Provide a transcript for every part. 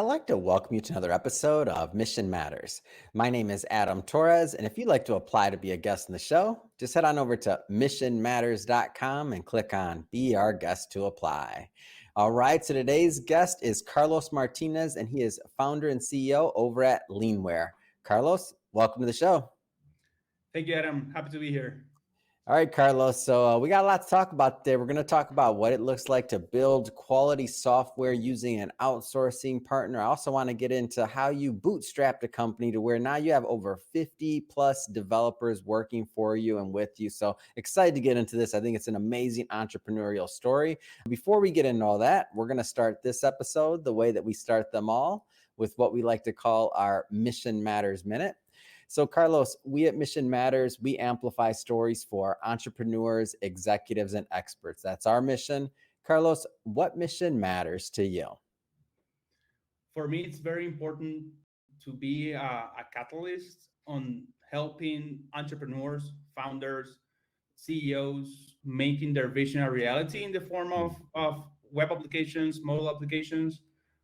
I'd like to welcome you to another episode of Mission Matters. My name is Adam Torres, and if you'd like to apply to be a guest in the show, just head on over to missionmatters.com and click on Be Our Guest to apply. All right, so today's guest is Carlos Martinez, and he is founder and CEO over at Leanware. Carlos, welcome to the show. Thank you, Adam. Happy to be here. All right, Carlos. So we got a lot to talk about today. We're going to talk about what it looks like to build quality software using an outsourcing partner. I also want to get into how you bootstrapped a company to where now you have over 50 plus developers working for you and with you. So excited to get into this. I think it's an amazing entrepreneurial story. Before we get into all that, we're going to start this episode the way that we start them all, with what we like to call our Mission Matters Minute. So Carlos, we at Mission Matters, we amplify stories for entrepreneurs, executives, and experts. That's our mission. Carlos, what mission matters to you? For me, it's very important to be a catalyst on helping entrepreneurs, founders, CEOs making their vision a reality in the form of web applications, mobile applications.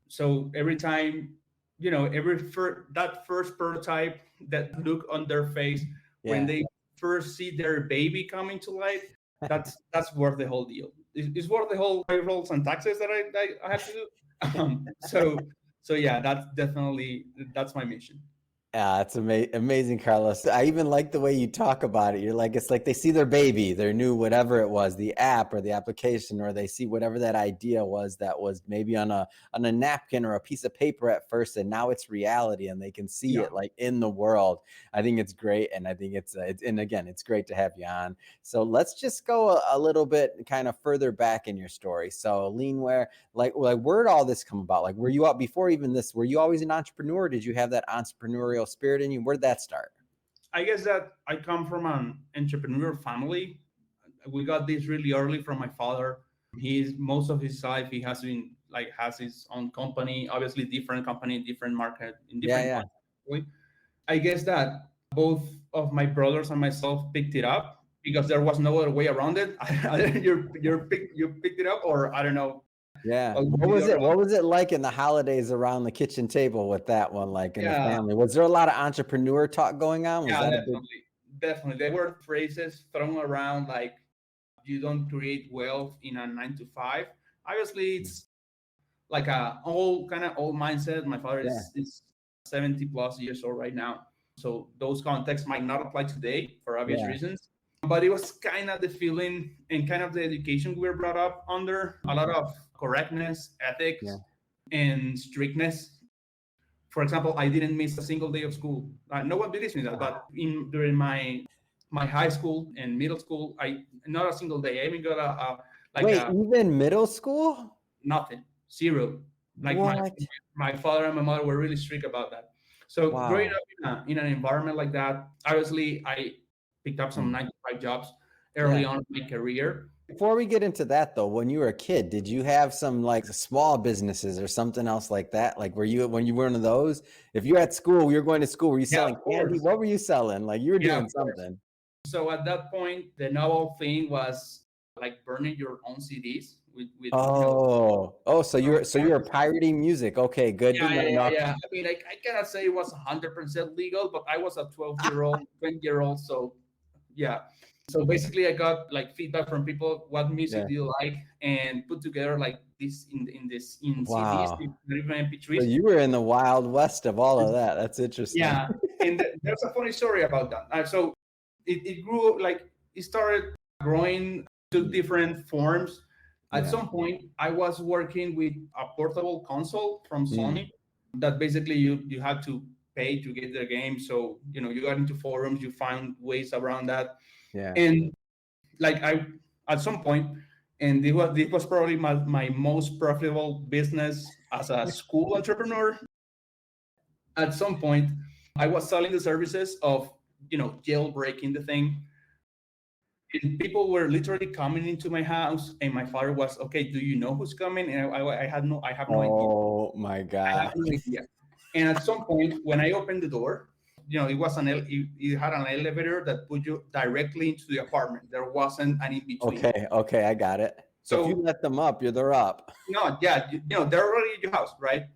So every time, that first prototype, that look on their face when they first see their baby coming to life, that's worth the whole deal. It's worth the whole payrolls and taxes that I have to do. So yeah, that's my mission. Yeah, it's amazing, Carlos. I even like the way you talk about it. You're like, it's like they see their baby, their new whatever it was, the app or the application, or they see whatever that idea was that was maybe on a napkin or a piece of paper at first, and now it's reality and they can see it like in the world. I think it's great, and I think and again, it's great to have you on. So let's just go a little bit kind of further back in your story. So Leanware, like where did all this come about? Like, were you out before even this? Were you always an entrepreneur? Or did you have that entrepreneurial spirit in you? Where did that start? I guess that I come from an entrepreneur family. We got this really early from my father. Most of his life he has his own company, obviously different company, different market, in different countries. I guess that both of my brothers and myself picked it up because there was no other way around it. You picked it up, or I don't know. Yeah. What was it like in the holidays around the kitchen table with that one, like in the family? Was there a lot of entrepreneur talk going on? Definitely. There were phrases thrown around like, you don't create wealth in a 9 to 5. Obviously, it's like a old mindset. My father is 70 plus years old right now. So those contexts might not apply today for obvious reasons. But it was kind of the feeling and kind of the education we were brought up under, a lot of correctness, ethics, and strictness. For example, I didn't miss a single day of school. No one believes me that, but during my high school and middle school, not a single day. I even got even middle school? Nothing, zero. Like my father and my mother were really strict about that. So growing up in an environment like that, obviously I picked up some 9 to 5 jobs early on in my career. Before we get into that though, when you were a kid, did you have some like small businesses or something else like that? Like when you were one of those, if you're at school, you're going to school, were you selling candy? What were you selling? Like you were doing something. So at that point, the novel thing was like burning your own CDs with so you're pirating music. Okay, good. Yeah. I mean, I cannot say it was 100% legal, but I was a 12-year-old, 20-year-old, so yeah. So basically, I got like feedback from people, what music do you like, and put together like this in CDs, even MP3s. So you were in the Wild West of all of that. That's interesting. Yeah, and there's a funny story about that. So it grew, like it started growing to different forms. At some point, I was working with a portable console from Sony that basically you had to pay to get the game. So you got into forums, you found ways around that. Yeah. And like at some point, and this was probably my most profitable business as a school entrepreneur. At some point, I was selling the services of jailbreaking the thing. And people were literally coming into my house, and my father was, okay, do you know who's coming? And I have no idea. Oh my God. I have no idea. And at some point, when I opened the door, it was it had an elevator that put you directly into the apartment. There wasn't an in between. Okay, I got it. So if you let them up, they're up. No, yeah, they're already at your house, right?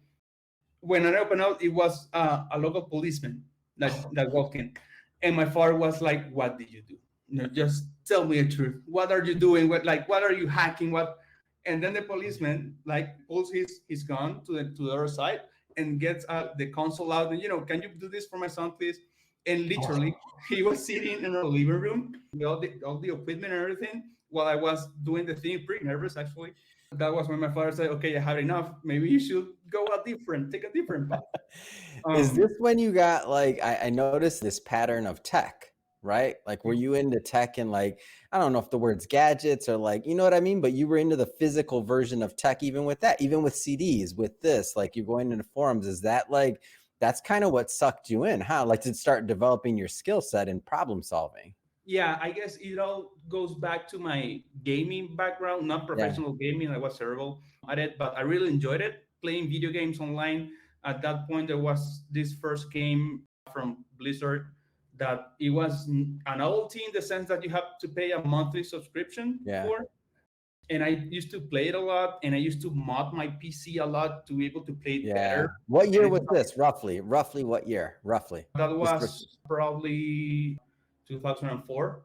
when I opened out, it was a local policeman that walked in, and my father was like, "What did you do? Just tell me the truth. What are you doing? What are you hacking? What?" And then the policeman like pulls his gun to the other side and gets the console out and can you do this for my son, please? And literally, he was sitting in our living room with all the equipment and everything while I was doing the thing, pretty nervous actually. That was when my father said, "Okay, I had enough. Maybe you should take a different path." Is this Um, when you got like I noticed this pattern of tech, right? Like were you into tech and like I don't know if the words gadgets or like you know what I mean, but you were into the physical version of tech even with that, even with CDs, with this, like you're going into forums. Is that like that's kind of what sucked you in, huh? Like to start developing your skill set in problem solving. yeah, I guess it all goes back to my gaming background, not Yeah. professional gaming. I was terrible at it, but I really enjoyed it playing video games online. At that point, there was this first game from Blizzard that it was an novelty in the sense that you have to pay a monthly subscription Yeah. for. And I used to play it a lot, and I used to mod my PC a lot to be able to play it Yeah. better. What And year was this roughly? Roughly what year? Roughly. that Just for was probably 2004.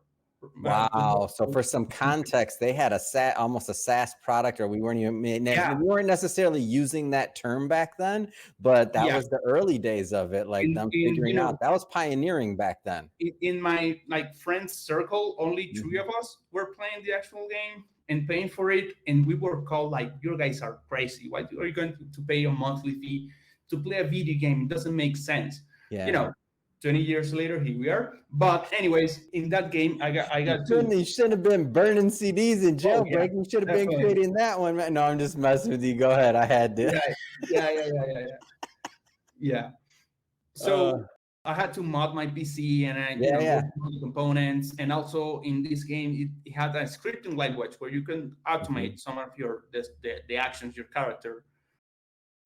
Wow. So for some context, they had almost a SaaS product, or we weren't even we Yeah, weren't necessarily using that term back then, but that yeah. was the early days of it, like them In figuring out that was pioneering back then. in my like friends circle, only three Mhm. of us were playing the actual game and paying for it, and we were called like, "You guys are crazy. Why are you going to pay a monthly fee to play a video game? It doesn't make sense." You Yeah. know, 20 years later, here we are. But anyways, in that game, I got to. You shouldn't have been burning CDs and Oh yeah, jailbreaking. You should have been definitely. creating that one. Man. No, I'm just messing with you. Go ahead. I had to. Yeah, yeah. Yeah. Uh, So I had to mod my PC and I, yeah, go yeah. through the components. And also in this game, it had a scripting language where you can Mhm. automate some of the actions your character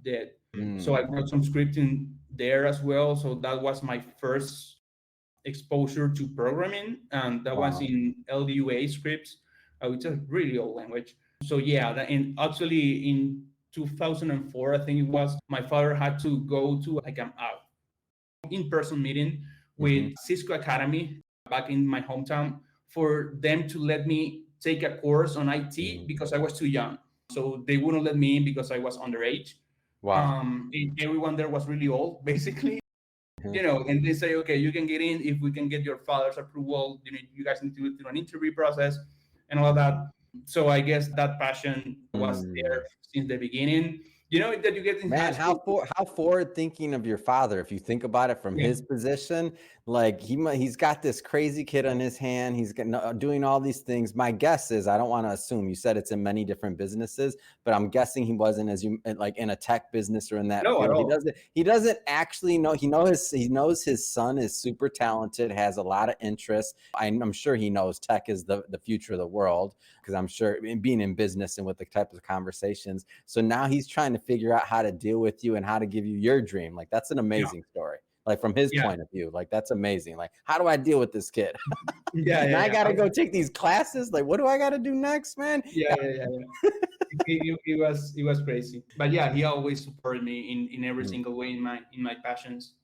did. So I Mm. wrote some scripting there as well. So that was my first exposure to programming, and that was Wow. in LUA scripts, which is a really old language. So yeah, and actually in 2004, I think it was, my father had to go to like an in-person meeting Hmm. with Cisco Academy back in my hometown for them to let me take a course on IT Mm. because I was too young. So they wouldn't let me in because I was underage. Wow. Everyone there was really old, basically. Mhm. And they say, okay, you can get in if we can get your father's approval. You guys need to do an interview process and all of that. So I guess that passion was there Mm. since the beginning. That you get in high Man, school. how forward thinking of your father, if you think about it from Yeah. his position, like he's got this crazy kid on his hand. He's doing all these things. My guess is I don't want to assume. You said it's in many different businesses, but I'm guessing he wasn't as you like in a tech business or in that No, at field. He all. doesn't actually know. He knows his son is super talented, has a lot of interests. I'm sure he knows tech is the future of the world because I'm sure being in business and with the type of conversations. So now he's trying to figure out how to deal with you and how to give you your dream. Like that's an Yeah. amazing story. Like from his Yeah. point of view, like that's amazing. Like how do I deal with this kid? Yeah. And Yeah. I Yeah. got to go take these classes. Like what do I got to do next, man? Yeah. It was crazy, but yeah, he always supported me in every single way in my passions.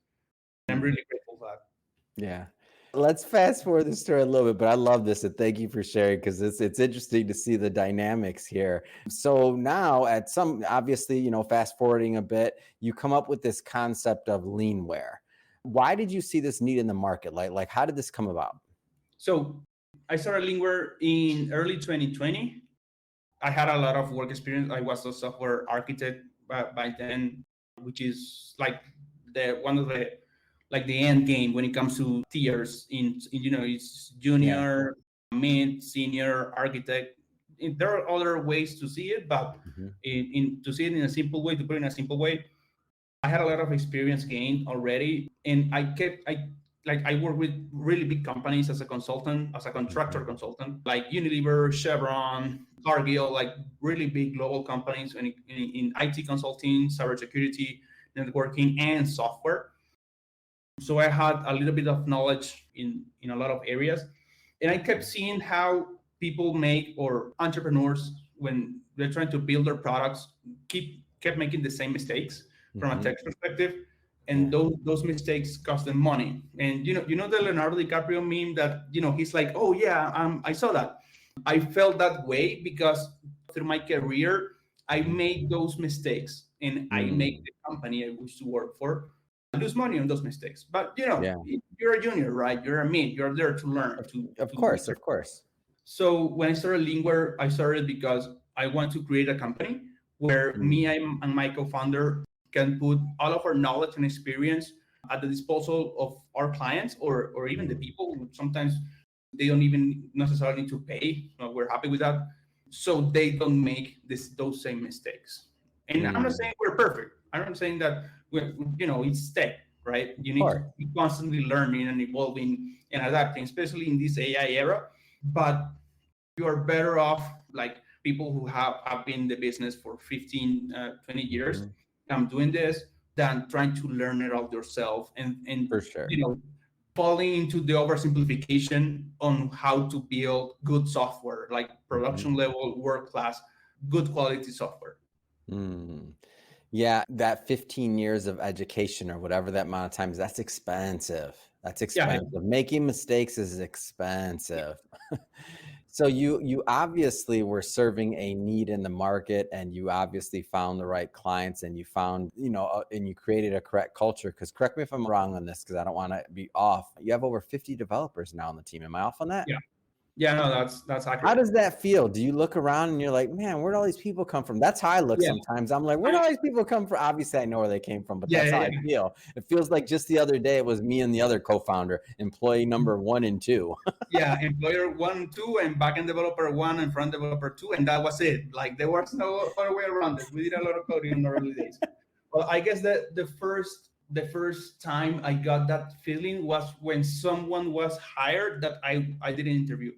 I'm really grateful for that. Yeah. Let's fast forward the story a little bit, but I love this and thank you for sharing because it's interesting to see the dynamics here. So now at some obviously, fast forwarding a bit, you come up with this concept of leanware. Why did you see this need in the market? Like how did this come about? So I started Lingware in early 2020. I had a lot of work experience. I was a software architect by then, which is like the one of the like the end game when it comes to tiers in it's Yeah. junior, mid, senior, architect. There are other ways to see it, but Mhm. to see it in a simple way, to put it in a simple way, I had a lot of experience gained already, and I work with really big companies as a consultant, as a contractor Mhm. consultant, like Unilever, Chevron, Cargill, like really big global companies in IT consulting, cybersecurity, networking, and software. So I had a little bit of knowledge in a lot of areas, and I kept seeing how people make, or entrepreneurs, when they're trying to build their products, kept making the same mistakes, from a Hmm. tech perspective, and Yeah. those mistakes cost them money. And you know the Leonardo DiCaprio meme that he's like, oh yeah, I saw that. I felt that way because through my career I made those mistakes, and I make Mm. the company I used to work for lose money on those mistakes. But Yeah. you're a junior, right? You're a mid. You're there to learn, Of, of to be. course, of course. So when I started Lingware, I started because I want to create a company where me Mm. and my co-founder can put all of our knowledge and experience at the disposal of our clients, or even the Mm. people who sometimes they don't even necessarily need to pay. We're happy with that, so they don't make those same mistakes. And I'm not Mm. saying we're perfect. I'm not saying that it's tech, right? Of You need to course. be constantly learning and evolving and adapting, especially in this AI era. But you are better off like people who have been in the business for 15 20 years Mhm. doing this than trying to learn it all yourself, and For sure. you know falling into the oversimplification on how to build good software, like Mhm. production level, world class, good quality software. Mm. Yeah, that 15 years of education or whatever that amount of time is, that's expensive. That's Yeah, expensive. Making mistakes is expensive. So you obviously were serving a need in the market, and you obviously found the right clients, and you found, and you created a correct culture. Because correct me if I'm wrong on this, because I don't want to be off. You have over 50 developers now on the team. Am I off on that? yeah, yeah. No, that's How accurate. does that feel? Do you look around and you're like, man, where'd all these people come from? That's how I look Yeah, sometimes. I'm like, where'd I, all these people come from? Obviously, I know where they came from, but yeah, that's yeah, how I yeah. feel. It feels like just the other day, it was me and the other co-founder, employee number 1 and 2. Yeah, employer 1, 2, and backend developer 1 and front developer 2, and that was it. Like there was no other way around it. We did a lot of coding in the early days. Well, I guess that the first time I got that feeling was when someone was hired that I didn't interview,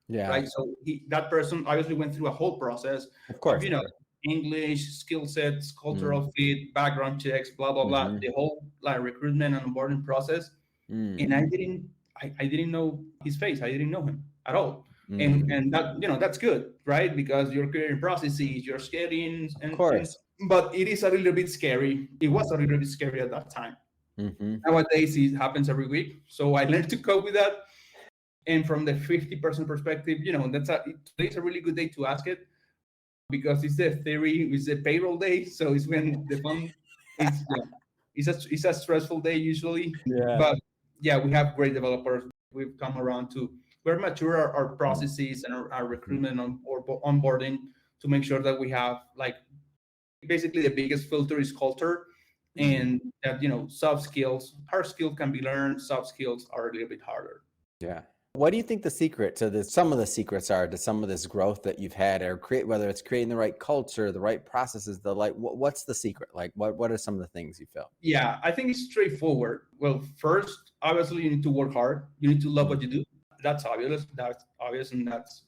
Yeah, right? So that person obviously went through a whole process of of course. Of course. English, skill sets, Mm, cultural fit, background checks, blah blah blah, mm-hmm, the whole like recruitment and onboarding process. And mm, I didn't know his face. I didn't know him at all. mm. And that that's good, right? Because you're creating processes, you're scaling, Of and course. but it is a little bit scary. It was a little bit scary at that time. Mm-hmm. Nowadays it happens every week, so I learned to cope with that. And from the 50% perspective, today's a really good day to ask it, because it's the payroll day, so it's when the fund is it's a stressful day usually. Yeah. But yeah, we have great developers. We've come around to we're mature our processes and our Mm-hmm. recruitment or onboarding to make sure that we have like basically the biggest filter is culture, Mm. and that soft skills, hard skills can be learned, soft skills are a little bit harder. Yeah. What do you think the secret to this, some of the secrets are to some of this growth that you've had, or whether it's creating the right culture, the right processes, what's the secret? Like, what are some of the things you feel? Yeah, I think it's straightforward. Well, first, obviously, you need to work hard. You need to love what you do. That's obvious. That's obvious, and that's,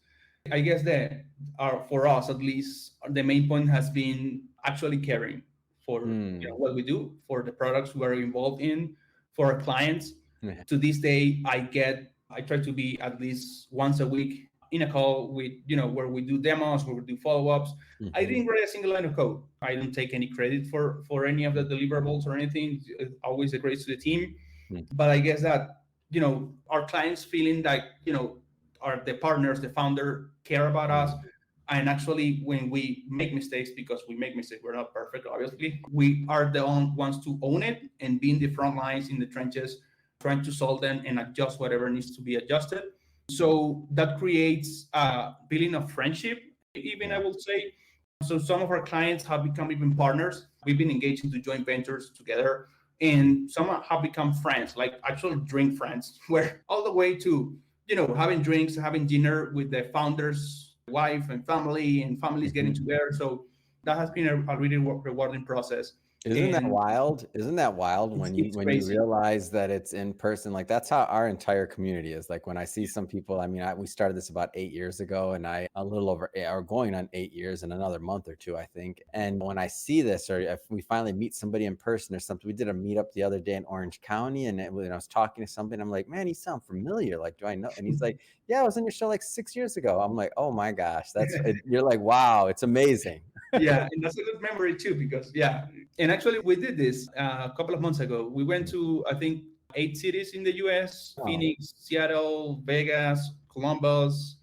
I guess, that for us at least, the main point has been actually caring for Mm. what we do, for the products we're involved in, for our clients. Yeah. To this day, I try to be at least once a week in a call with where we do demos, where we do follow-ups. I Mhm. didn't write a single line of code. I don't take any credit for any of the deliverables or anything. Always a grace to the team. Mm. But I guess that our clients feeling like are the partners, the founder care about us. Mm. And actually, when we make mistakes, because we make mistakes, we're not perfect, obviously. We are the only ones to own it and be in the front lines, in the trenches, trying to solve them and adjust whatever needs to be adjusted. So that creates a feeling of friendship, even I Yeah. will say. So some of our clients have become even partners. We've been engaged into joint ventures together, and some have become friends, like actual drink friends, where all the way to having drinks, having dinner with the founder's wife and families getting Mhm. together. So that has been a really rewarding process, Isn't that and wild? Isn't that wild it's, when you it's when you crazy. realize that it's in person? Like that's how our entire community is. Like when I see some people, I mean, we started this about 8 years ago, and I a little over or going on 8 years in another month or two, I think. And when I see this, or if we finally meet somebody in person or something, we did a meetup the other day in Orange County, and when I was talking to somebody, I'm like, man, you sound familiar. Like, do I know? And he's like, yeah, I was on your show like 6 years ago. I'm like, oh my gosh, you're like, wow, it's amazing. Yeah, and that's a good memory too, because yeah, and actually we did this a couple of months ago. We went to, I think, 8 cities in the U.S: Oh, Phoenix, Seattle, Vegas, Columbus,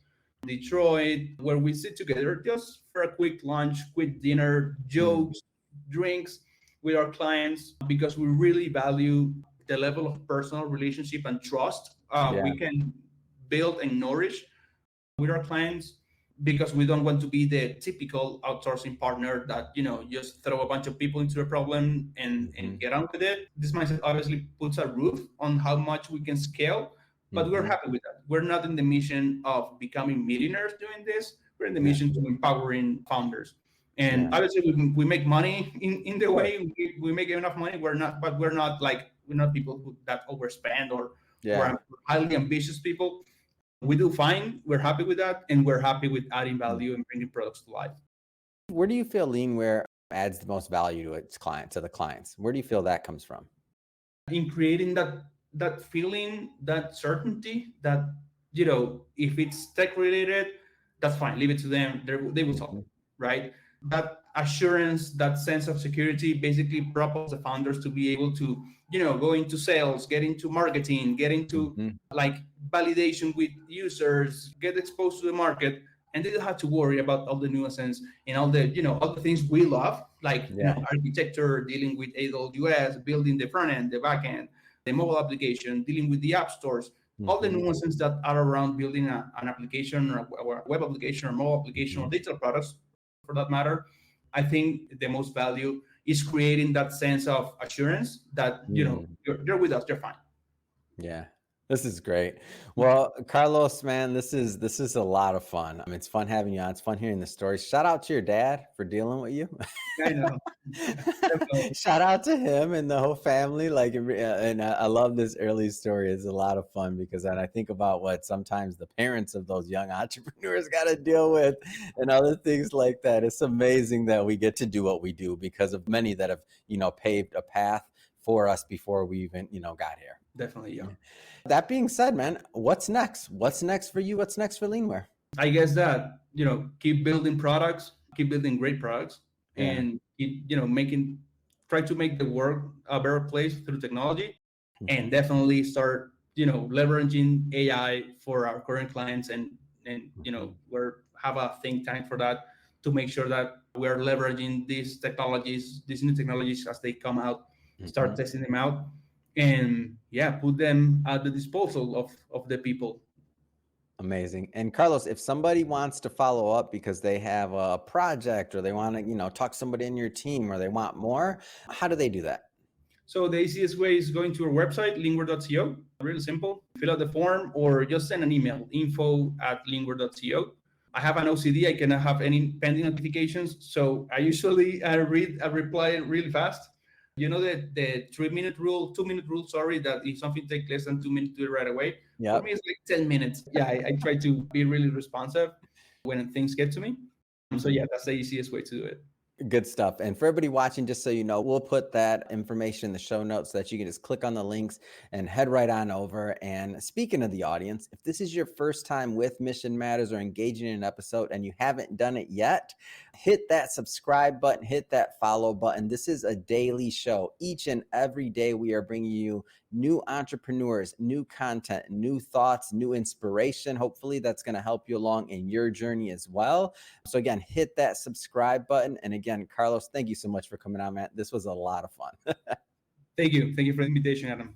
Detroit, where we sit together just for a quick lunch, quick dinner, mm, jokes, drinks with our clients, because we really value the level of personal relationship and trust yeah. we can build and nourish with our clients, because we don't want to be the typical outsourcing partner that just throw a bunch of people into a problem and Hmm. get on with it. This mindset obviously puts a roof on how much we can scale, but we're Hmm. happy with that. We're not in the mission of becoming millionaires doing this. We're in the Yeah. mission to empowering founders. And Yeah. obviously we make money in Of the course. way we make enough money. We're not people that overspend, or Yeah. we're highly ambitious people. We do fine. We're happy with that, and we're happy with adding Mm. value and bringing products to life. Where do you feel Leanware adds the most value to the clients? Where do you feel that comes from? In creating that feeling, that certainty, that if it's tech related, that's fine. Leave it to them. They will solve Hmm. it, right? That assurance, that sense of security, basically propels the founders to be able to go into sales, get into marketing, get into Hmm. like validation with users, get exposed to the market, and they don't have to worry about all the nuances and all the things we love, like Yeah. architecture, dealing with AWS, building the front end, the back end, the mobile application, dealing with the app stores, all the Hmm. nuances that are around building an application, or a web application, or mobile application, or Hmm. digital products for that matter. I think the most value is creating that sense of assurance that Mm. you're with us, you're fine. Yeah. This is great. Well, Carlos, man, this is a lot of fun. I mean, it's fun having you on. It's fun hearing the stories. Shout out to your dad for dealing with you. I know. Definitely. Shout out to him and the whole family. Like, and I love this early story. It's a lot of fun because then I think about what sometimes the parents of those young entrepreneurs got to deal with and other things like that. It's amazing that we get to do what we do because of many that have, paved a path for us before we even, got here. Definitely, yeah. Yeah. That being said, man, what's next? What's next for you? What's next for Leanware? I guess that keep building products, keep building great products, Yeah. and keep try to make the world a better place through technology, and Mhm. definitely start leveraging AI for our current clients, and Mhm. we're have a think tank for that, to make sure that we're leveraging these new technologies as they come out, start Mhm. testing them out, and yeah, put them at the disposal of the people. Amazing. And Carlos, if somebody wants to follow up because they have a project or they want to, talk to somebody in your team or they want more, how do they do that? So the easiest way is going to our website, lingware.co. Really simple. Fill out the form or just send an email, info@lingware.co. I have an OCD. I cannot have any pending notifications. So I usually read a reply really fast. You know the 3 minute rule, 2 minute rule, sorry, that if something takes less than 2 minutes, do it right away. For me, Yep. it's like 10 minutes. Yeah, I try to be really responsive when things get to me. So Mhm. yeah, that's the easiest way to do it. Good stuff. And for everybody watching, just so you know, we'll put that information in the show notes so that you can just click on the links and head right on over. And speaking of the audience, if this is your first time with Mission Matters or engaging in an episode and you haven't done it yet, hit that subscribe button, hit that follow button. This is a daily show. Each and every day, we are bringing you new entrepreneurs, new content, new thoughts, new inspiration. Hopefully, that's going to help you along in your journey as well. So again, hit that subscribe button. And again, Carlos, thank you so much for coming on, man. This was a lot of fun. Thank you. Thank you for the invitation, Adam.